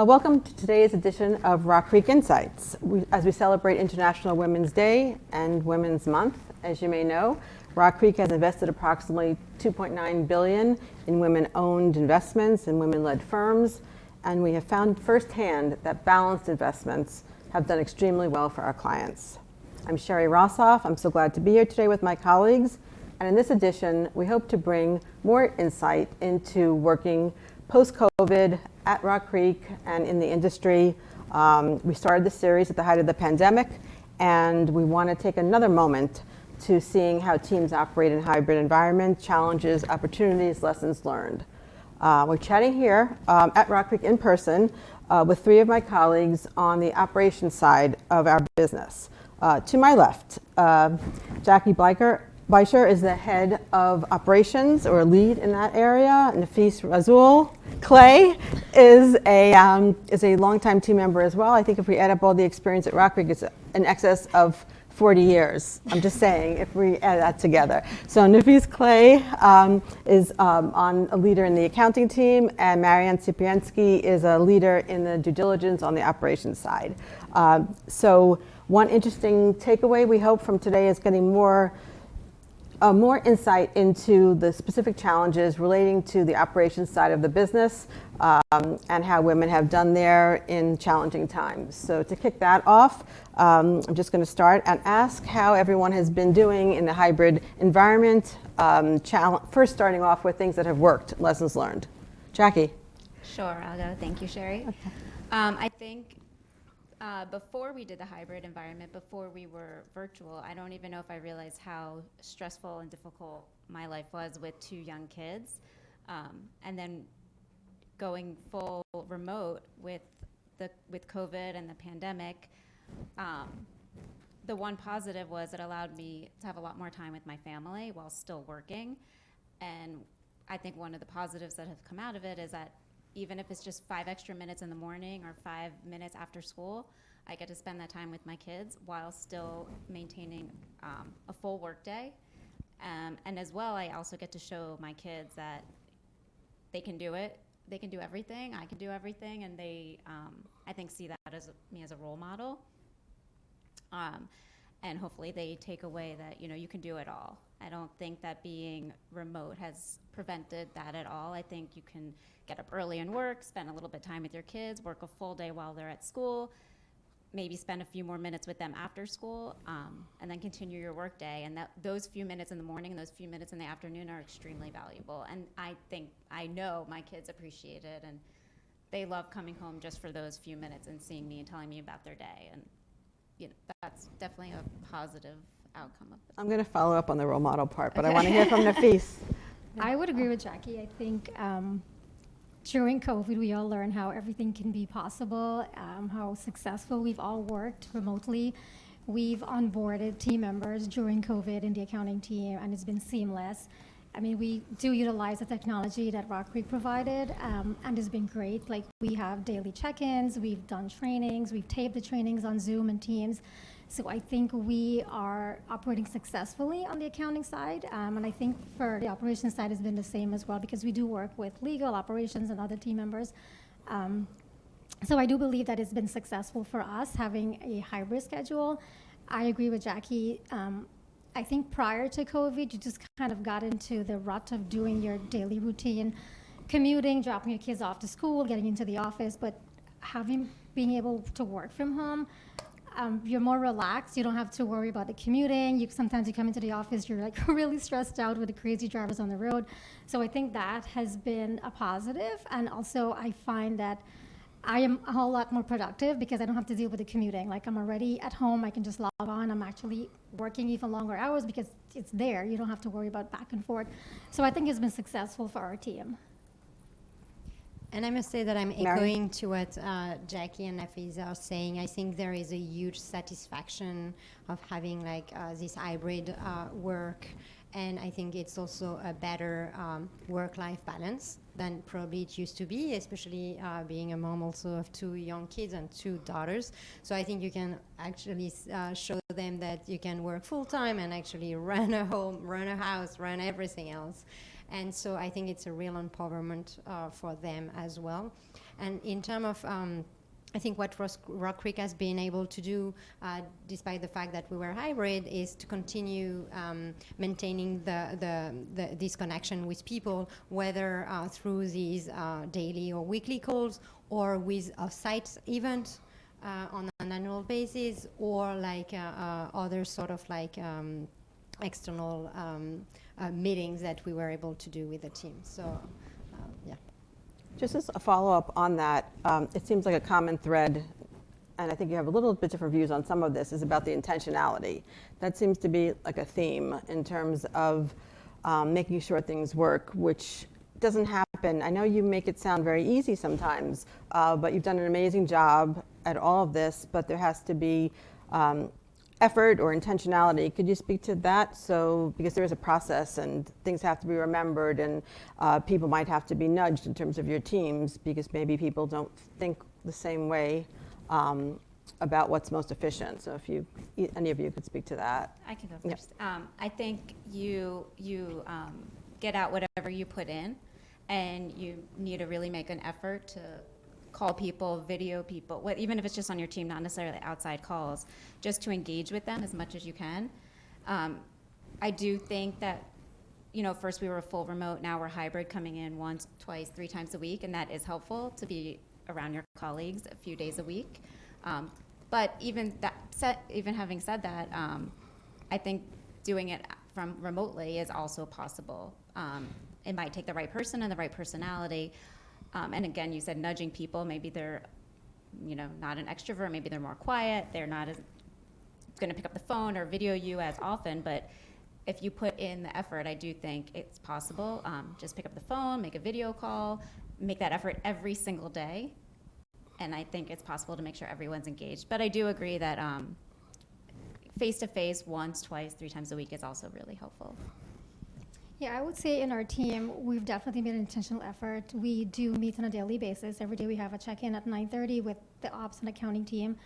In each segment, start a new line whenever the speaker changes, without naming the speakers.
Welcome to today's edition of RockCreek Insights. As we celebrate International Women's Day and Women's Month, as you may know, RockCreek has invested approximately $2.9 billion in women-owned investments and women-led firms, and we have found firsthand that balanced investments have done extremely well for our clients. I'm Sherri Rossoff. I'm so glad to be here today with my colleagues, and in this edition, we hope to bring more insight into working post-COVID at RockCreek and in the industry. We started the series at the height of the pandemic, and we want to take another moment to seeing how teams operate in hybrid environment, challenges, opportunities, lessons learned. We're chatting here at RockCreek in person with three of my colleagues on the operations side of our business. To my left, Jackie Bleicher is the head of operations or lead in that area. Nafees Clay is a longtime team member as well. I think if we add up all the experience at RockCreek, it's in excess of 40 years. I'm just saying, if we add that together. So Nafees Clay is on a leader in the accounting team, and Marion Sierpinski is a leader in the due diligence on the operations side. So one interesting takeaway we hope from today is getting more insight into the specific challenges relating to the operations side of the business and how women have done there in challenging times. So to kick that off, I'm just going to start and ask how everyone has been doing in the hybrid environment, first starting off with things that have worked, lessons learned. Jackie.
Sure, I'll go. Thank you, Sherri. Okay. I think before we did the hybrid environment, before we were virtual, I don't even know if I realized how stressful and difficult my life was with two young kids. And then going full remote with COVID and the pandemic, the one positive was it allowed me to have a lot more time with my family while still working. And I think one of the positives that have come out of it is that even if it's just 5 extra minutes in the morning or 5 minutes after school, I get to spend that time with my kids while still maintaining a full work day. And as well, I also get to show my kids that they can do it. They can do everything. I can do everything. And they, I think, see that as me as a role model. And hopefully they take away that, you can do it all. I don't think that being remote has prevented that at all. I think you can get up early and work, spend a little bit of time with your kids, work a full day while they're at school, maybe spend a few more minutes with them after school, and then continue your work day. And those few minutes in the morning and those few minutes in the afternoon are extremely valuable. And I know my kids appreciate it, and they love coming home just for those few minutes and seeing me and telling me about their day. And that's definitely a positive outcome of this.
I'm going to follow up on the role model part, but okay. I want to hear from Nafees.
I would agree with Jackie. I think during COVID, we all learned how everything can be possible, how successful we've all worked remotely. We've onboarded team members during COVID in the accounting team, and it's been seamless. I mean, we do utilize the technology that RockCreek provided, and it's been great. Like, we have daily check-ins, we've done trainings, we've taped the trainings on Zoom and Teams. So I think we are operating successfully on the accounting side, and I think for the operations side has been the same as well, because we do work with legal, operations, and other team members. So I do believe that it's been successful for us having a hybrid schedule. I agree with Jackie. I think prior to COVID, you just kind of got into the rut of doing your daily routine, commuting, dropping your kids off to school, getting into the office, but being able to work from home, you're more relaxed. You don't have to worry about the commuting. Sometimes you come into the office, you're like really stressed out with the crazy drivers on the road. So I think that has been a positive. And also I find that I am a whole lot more productive because I don't have to deal with the commuting. Like, I'm already at home, I can just log on. I'm actually working even longer hours because it's there. You don't have to worry about back and forth. So I think it's been successful for our team.
And I must say that I'm echoing to what Jackie and Nafees are saying. I think there is a huge satisfaction of having this hybrid work. And I think it's also a better work-life balance than probably it used to be, especially being a mom also of 2 young kids and 2 daughters. So I think you can actually show them that you can work full-time and actually run a home, run a house, run everything else. And so I think it's a real empowerment for them as well. And in terms of I think what RockCreek has been able to do, despite the fact that we were hybrid, is to continue maintaining this connection with people, whether through these daily or weekly calls, or with a site event on an annual basis, or like other sort of like external meetings that we were able to do with the team. So, yeah.
Just as a follow-up on that, it seems like a common thread, and I think you have a little bit different views on some of this, is about the intentionality. That seems to be like a theme in terms of making sure things work, which doesn't happen. I know you make it sound very easy sometimes, but you've done an amazing job at all of this, but there has to be effort or intentionality. Could you speak to that? So, because there is a process and things have to be remembered, and people might have to be nudged in terms of your teams, because maybe people don't think the same way about what's most efficient. So if any of you could speak to that.
I can go first. I think you get out whatever you put in, and you need to really make an effort to call people, video people, even if it's just on your team, not necessarily outside calls, just to engage with them as much as you can. I do think that, first we were full remote, now we're hybrid, coming in once, twice, 3 times a week, and that is helpful to be around your colleagues a few days a week. But even having said that, I think doing it from remotely is also possible. It might take the right person and the right personality. And again, you said nudging people. Maybe they're, not an extrovert. Maybe they're more quiet. They're not as going to pick up the phone or video you as often. But if you put in the effort, I do think it's possible. Just pick up the phone, make a video call, make that effort every single day. And I think it's possible to make sure everyone's engaged. But I do agree that face-to-face once, twice, 3 times a week is also really helpful.
Yeah, I would say in our team, we've definitely made an intentional effort. We do meet on a daily basis. Every day we have a check-in at 9:30 with the ops and accounting team.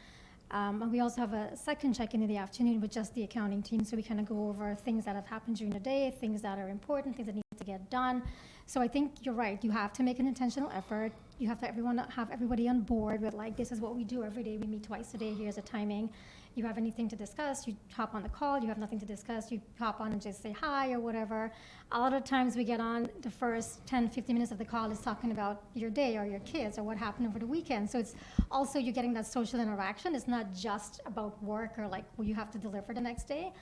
And we also have a second check-in in the afternoon with just the accounting team. So we kind of go over things that have happened during the day, things that are important, things that need to get done. So I think you're right. You have to make an intentional effort. You have to have everybody on board with, like, this is what we do every day. We meet twice a day. Here's the timing. You have anything to discuss, you hop on the call. You have nothing to discuss, you hop on and just say hi or whatever. A lot of times we get on, the first 10, 15 minutes of the call is talking about your day or your kids or what happened over the weekend. So it's also you're getting that social interaction. It's not just about work or like what you have to deliver the next day.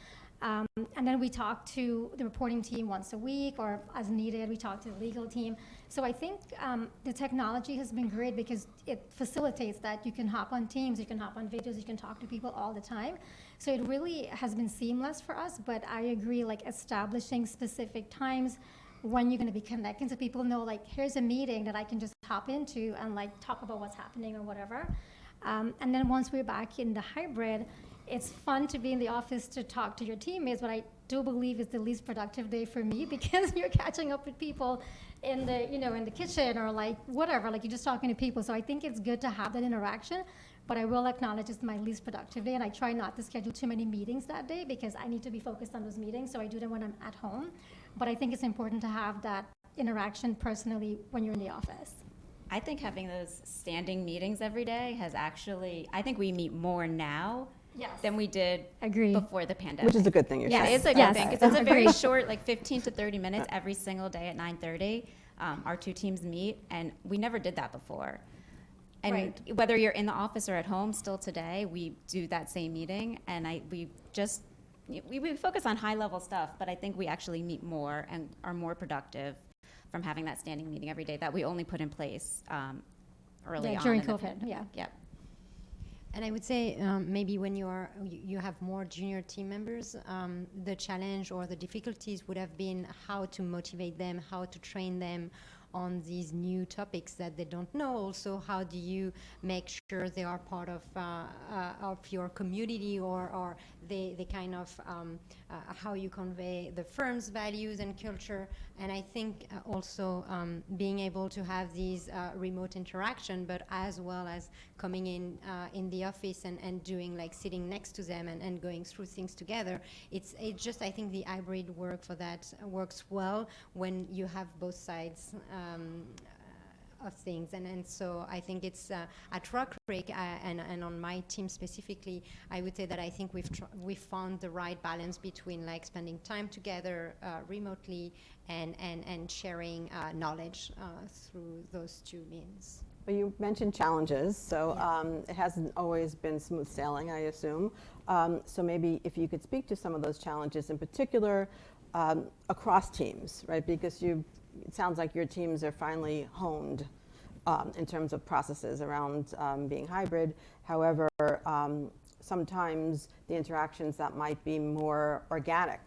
And then we talk to the reporting team once a week, or as needed, we talk to the legal team. So I think the technology has been great because it facilitates that you can hop on Teams, you can hop on videos, you can talk to people all the time. So it really has been seamless for us, but I agree, like establishing specific times when you're gonna be connecting so people know, like, here's a meeting that I can just hop into and like talk about what's happening or whatever. And then once we're back in the hybrid, it's fun to be in the office to talk to your teammates, but I do believe it's the least productive day for me because you're catching up with people in the, in the kitchen or like whatever, like you're just talking to people. So I think it's good to have that interaction, but I will acknowledge it's my least productive day, and I try not to schedule too many meetings that day because I need to be focused on those meetings, so I do them when I'm at home. But I think it's important to have that interaction personally when you're in the office.
I think having those standing meetings every day has actually, I think we meet more now than we did before the pandemic.
Which is a good thing, you're saying.
It's a good thing. It's a very short, like 15 to 30 minutes every single day at 9:30. Our 2 teams meet, and we never did that before. And whether you're in the office or at home, still today, we do that same meeting, and we focus on high-level stuff, but I think we actually meet more and are more productive from having that standing meeting every day that we only put in place early on
during
in the
COVID.
pandemic.
Yeah.
And I would say maybe when you have more junior team members, the challenge or the difficulties would have been how to motivate them, how to train them on these new topics that they don't know. Also, how do you make sure they are part of your community, or they kind of how you convey the firm's values and culture. And I think also being able to have these remote interaction, but as well as coming in the office and doing like sitting next to them and going through things together. It's just, I think the hybrid work for that works well when you have both sides of things. And so I think it's at RockCreek and on my team specifically, I would say that I think we've found the right balance between like spending time together remotely and sharing knowledge through those two means.
Well, you mentioned challenges, so it hasn't always been smooth sailing, I assume. So maybe if you could speak to some of those challenges in particular across teams, right? Because it sounds like your teams are finally honed in terms of processes around being hybrid. However, sometimes the interactions that might be more organic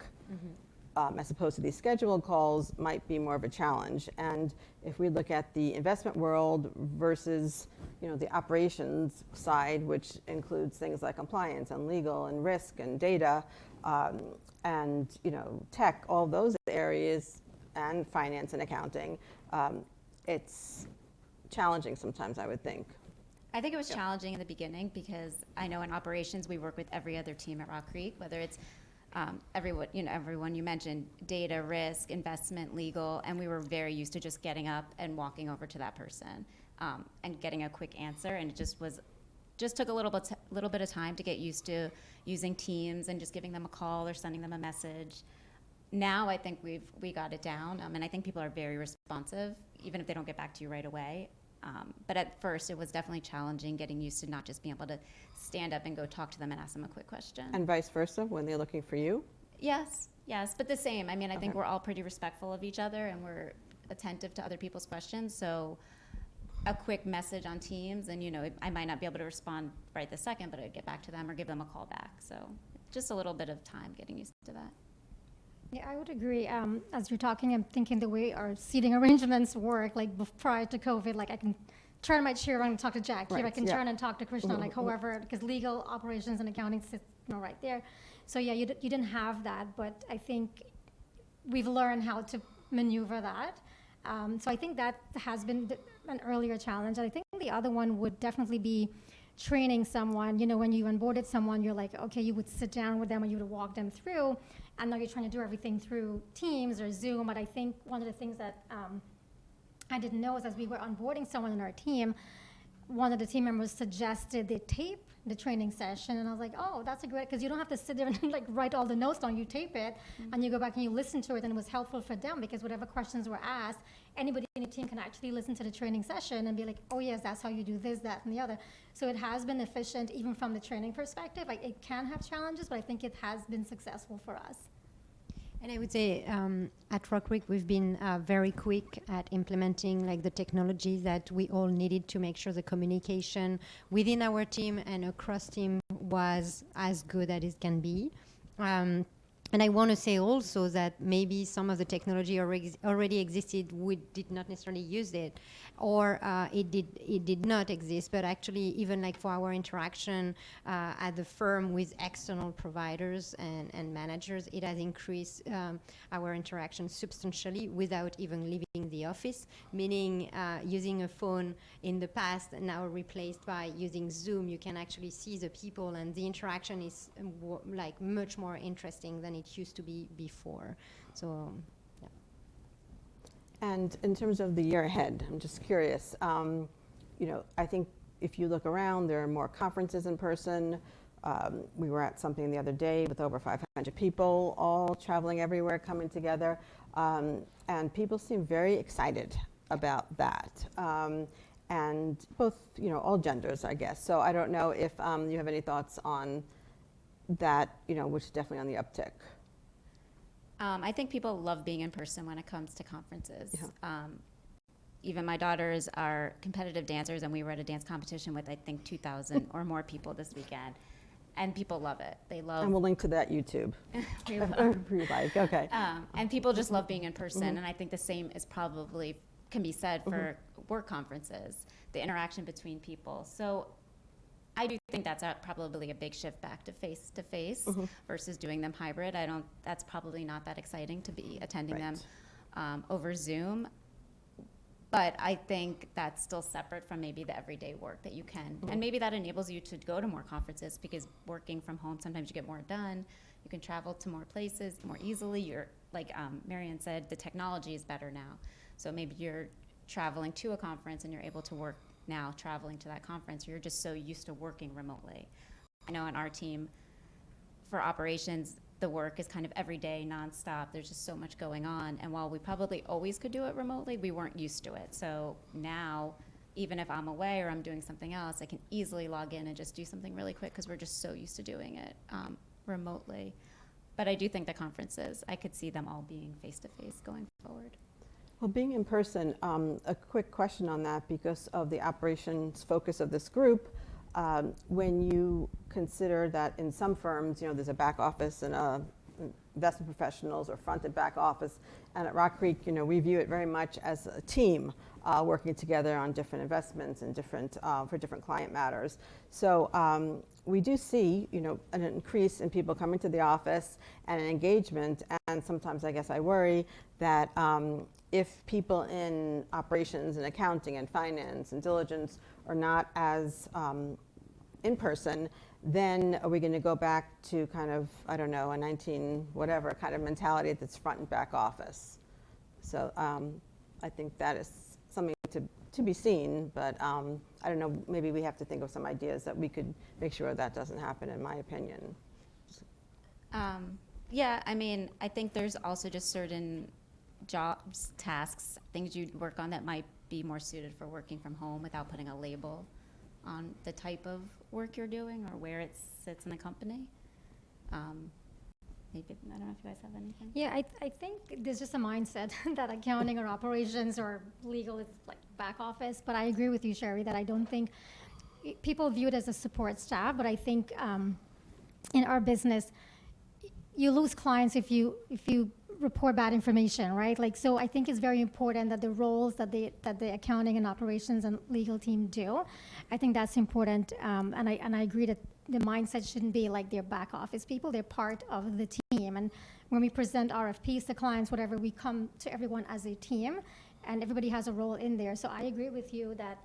as opposed to these scheduled calls might be more of a challenge. And if we look at the investment world versus the operations side, which includes things like compliance and legal and risk and data and tech, all those areas, and finance and accounting, it's challenging sometimes, I would think.
I think it was challenging in the beginning because I know in operations we work with every other team at RockCreek, whether it's everyone you mentioned, data, risk, investment, legal, and we were very used to just getting up and walking over to that person and getting a quick answer, and it just took a little bit of time to get used to using Teams and just giving them a call or sending them a message. Now I think we got it down, and I think people are very responsive, even if they don't get back to you right away. But at first, it was definitely challenging getting used to not just being able to stand up and go talk to them and ask them a quick question.
And vice versa, when they're looking for you?
Yes, but the same. I mean, I think we're all pretty respectful of each other, and we're attentive to other people's questions. So a quick message on Teams, and I might not be able to respond right this second, but I'd get back to them or give them a call back. So just a little bit of time getting used to that.
Yeah, I would agree. As you're talking, I'm thinking the way our seating arrangements work, like prior to COVID, like I can turn my chair around and talk to Jackie,
right,
I can turn and talk to Krishna, like however, because legal, operations, and accounting sits right there. So yeah, you didn't have that, but I think we've learned how to maneuver that. So I think that has been an earlier challenge. And I think the other one would definitely be training someone. When you onboarded someone, you're like, okay, you would sit down with them and you would walk them through. And now you're trying to do everything through Teams or Zoom. But I think one of the things that I didn't know is as we were onboarding someone in our team, one of the team members suggested they tape the training session. And I was like, oh, that's a great, because you don't have to sit there and like write all the notes down. You tape it and you go back and you listen to it. And it was helpful for them because whatever questions were asked, anybody in the team can actually listen to the training session and be like, oh yes, that's how you do this, that, and the other. So it has been efficient even from the training perspective. It can have challenges, but I think it has been successful for us.
And I would say at RockCreek, we've been very quick at implementing like the technology that we all needed to make sure the communication within our team and across team was as good as it can be. And I want to say also that maybe some of the technology already existed, we did not necessarily use it, or it did not exist. But actually, even like for our interaction at the firm with external providers and managers, it has increased our interaction substantially without even leaving the office. Meaning, using a phone in the past now replaced by using Zoom, you can actually see the people, and the interaction is like much more interesting than it used to be before. So, yeah.
And in terms of the year ahead, I'm just curious, I think if you look around, there are more conferences in person. We were at something the other day with over 500 people, all traveling everywhere, coming together. And people seem very excited about that. And both, all genders, I guess. So I don't know if you have any thoughts on that, which is definitely on the uptick.
I think people love being in person when it comes to conferences. Yeah. Even my daughters are competitive dancers, and we were at a dance competition with, I think, 2,000 or more people this weekend. And people love it. They love.
And we'll link to that YouTube. If you like, okay.
And people just love being in person, and I think the same is probably can be said for work conferences, the interaction between people. So I do think that's probably a big shift back to face versus doing them hybrid. That's probably not that exciting to be attending them over Zoom. But I think that's still separate from maybe the everyday work that you can. And maybe that enables you to go to more conferences, because working from home, sometimes you get more done. You can travel to more places more easily. You're, like Marion said, the technology is better now. So maybe you're traveling to a conference and you're able to work now traveling to that conference. You're just so used to working remotely. I know on our team, for operations, the work is kind of every day, nonstop. There's just so much going on. And while we probably always could do it remotely, we weren't used to it. So now, even if I'm away or I'm doing something else, I can easily log in and just do something really quick, because we're just so used to doing it remotely. But I do think the conferences, I could see them all being face-to-face going forward.
Well, being in person, a quick question on that, because of the operations focus of this group. When you consider that in some firms, there's a back office and investment professionals or front and back office, and at RockCreek, we view it very much as a team working together on different investments and for different client matters. So we do see, an increase in people coming to the office and an engagement, and sometimes I guess I worry that if people in operations and accounting and finance and diligence are not as in person, then are we going to go back to kind of, I don't know, a 19 whatever kind of mentality that's front and back office? So I think that is something to be seen, but I don't know, maybe we have to think of some ideas that we could make sure that doesn't happen, in my opinion.
Yeah, I mean, I think there's also just certain jobs, tasks, things you'd work on that might be more suited for working from home without putting a label on the type of work you're doing or where it sits in the company. Maybe, I don't know if you guys have anything.
Yeah, I think there's just a mindset that accounting or operations or legal is like back office, but I agree with you, Sherri, that I don't think people view it as a support staff, but I think in our business, you lose clients if you report bad information, right? Like, so I think it's very important that the roles that the accounting and operations and legal team do, I think that's important, and I agree that the mindset shouldn't be like they're back office people, they're part of the team. And when we present RFPs to clients, whatever, we come to everyone as a team, and everybody has a role in there. So I agree with you that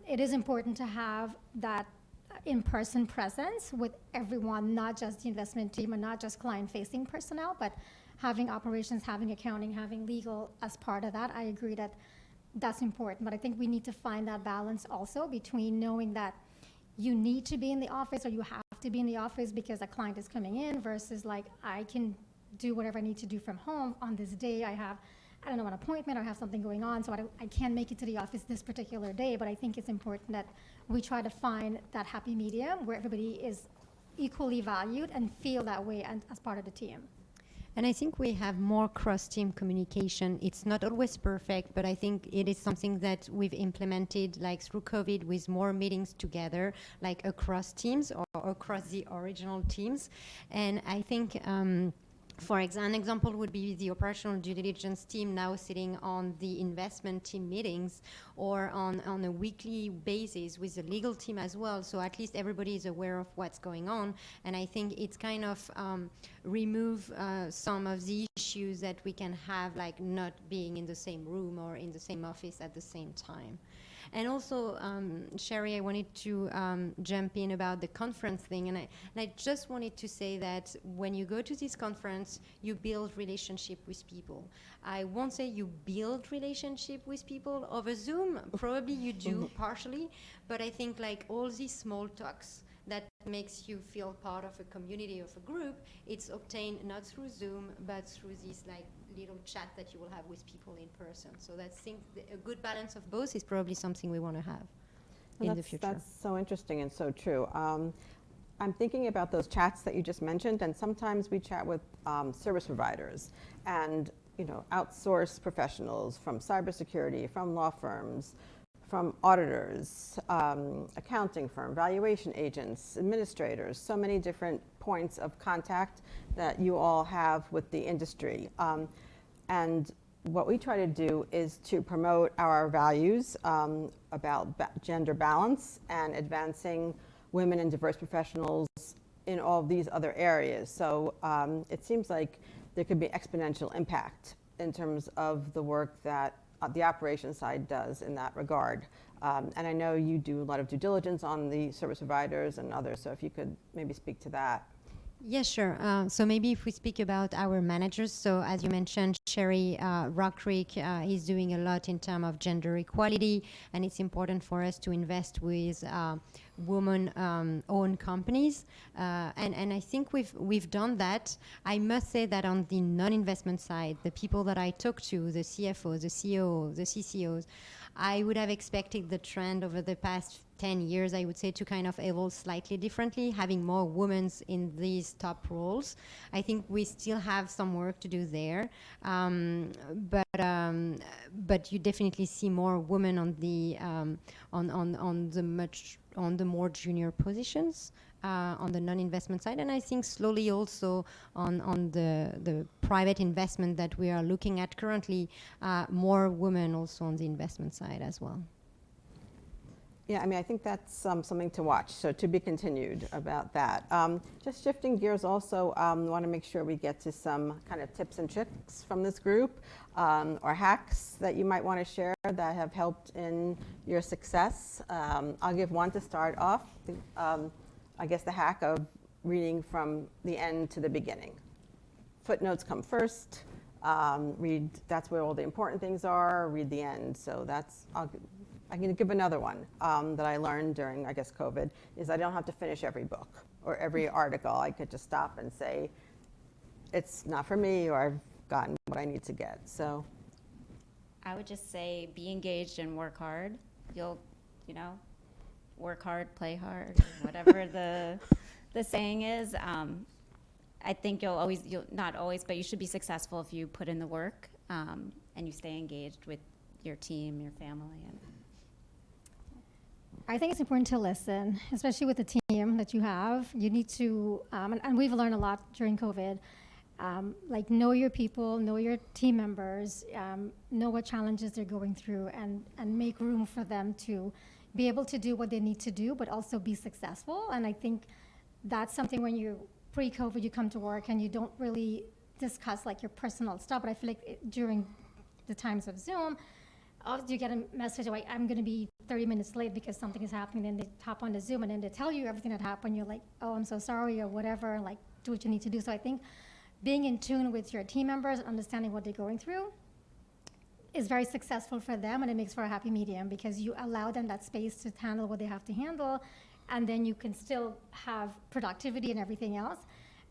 it is important to have that in-person presence with everyone, not just the investment team and not just client-facing personnel, but having operations, having accounting, having legal as part of that. I agree that that's important, but I think we need to find that balance also between knowing that you need to be in the office or you have to be in the office because a client is coming in versus like, I can do whatever I need to do from home on this day. I have, I don't know, an appointment or have something going on, so I can't make it to the office this particular day, but I think it's important that we try to find that happy medium where everybody is equally valued and feel that way as part of the team.
And I think we have more cross-team communication. It's not always perfect, but I think it is something that we've implemented like through COVID with more meetings together, like across teams or across the original teams. And I think, for example, an example would be the operational due diligence team now sitting on the investment team meetings or on a weekly basis with the legal team as well. So at least everybody is aware of what's going on. And I think it's kind of remove some of the issues that we can have, like not being in the same room or in the same office at the same time. And also, Sherri, I wanted to jump in about the conference thing, and I just wanted to say that when you go to this conference, you build relationship with people. I won't say you build relationship with people over Zoom, probably you do partially, but I think like all these small talks that makes you feel part of a community, of a group, it's obtained not through Zoom, but through this like little chat that you will have with people in person. So that's a good balance of both is probably something we want to have in the future.
That's so interesting and so true. I'm thinking about those chats that you just mentioned, and sometimes we chat with service providers and outsourced professionals from cybersecurity, from law firms, from auditors, accounting firm, valuation agents, administrators, so many different points of contact that you all have with the industry. And what we try to do is to promote our values about gender balance and advancing women and diverse professionals in all of these other areas. So it seems like there could be exponential impact in terms of the work that the operations side does in that regard. And I know you do a lot of due diligence on the service providers and others, so if you could maybe speak to that.
Yeah, sure. So maybe if we speak about our managers, so as you mentioned, Sherri, RockCreek is doing a lot in terms of gender equality, and it's important for us to invest with women-owned companies, and I think we've done that. I must say that on the non-investment side, the people that I talk to, the CFOs, the CEOs, the CCOs, I would have expected the trend over the past 10 years, I would say, to kind of evolve slightly differently, having more women in these top roles. I think we still have some work to do there, but you definitely see more women on the more junior positions. On the non-investment side, and I think slowly also on the private investment that we are looking at currently, more women also on the investment side as well.
Yeah, I mean, I think that's something to watch, so to be continued about that. Just shifting gears also, want to make sure we get to some kind of tips and tricks from this group, or hacks that you might want to share that have helped in your success. I'll give one to start off. I guess the hack of reading from the end to the beginning. Footnotes come first. That's where all the important things are. Read the end. So I'm going to give another one that I learned during, I guess, COVID, is I don't have to finish every book or every article. I could just stop and say, it's not for me, or I've gotten what I need to get. So
I would just say be engaged and work hard. You'll, work hard, play hard, whatever the saying is. I think you'll not always, but you should be successful if you put in the work and you stay engaged with your team, your family. And
I think it's important to listen, especially with the team that you have. You need to, and we've learned a lot during COVID, like know your people, know your team members, know what challenges they're going through, and make room for them to be able to do what they need to do, but also be successful. And I think that's something when you pre-COVID, you come to work and you don't really discuss like your personal stuff. But I feel like during the times of Zoom, you get a message like, I'm going to be 30 minutes late because something is happening. Then they hop on the Zoom and then they tell you everything that happened. You're like, oh, I'm so sorry, or whatever. Like, do what you need to do. So I think being in tune with your team members and understanding what they're going through is very successful for them, and it makes for a happy medium because you allow them that space to handle what they have to handle, and then you can still have productivity and everything else.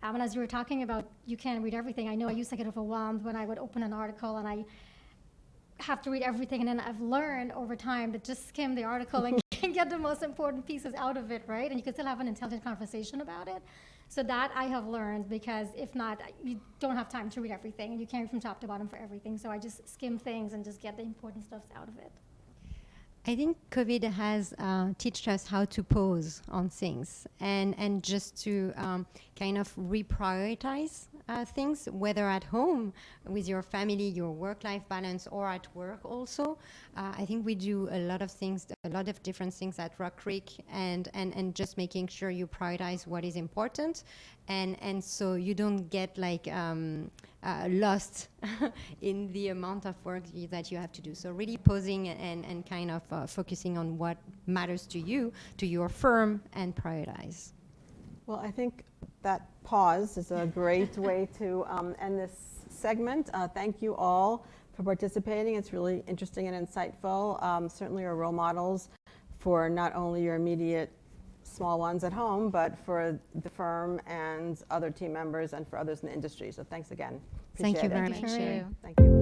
And as you were talking about, you can't read everything. I know I used to get overwhelmed when I would open an article and I have to read everything, and then I've learned over time to just skim the article and get the most important pieces out of it, right? And you can still have an intelligent conversation about it. So that I have learned, because if not, you don't have time to read everything, and you can't read from top to bottom for everything. So I just skim things and just get the important stuff out of it.
I think COVID has taught us how to pause on things and just to kind of reprioritize things, whether at home with your family, your work-life balance, or at work also. I think we do a lot of things, a lot of different things at RockCreek, and just making sure you prioritize what is important, and so you don't get like lost in the amount of work that you have to do. So really pausing and kind of focusing on what matters to you, to your firm, and prioritize.
Well, I think that pause is a great way to end this segment. Thank you all for participating. It's really interesting and insightful. Certainly are role models for not only your immediate small ones at home, but for the firm and other team members and for others in the industry. So thanks again.
Thank you
Appreciate
very
it.
much.
Thank you.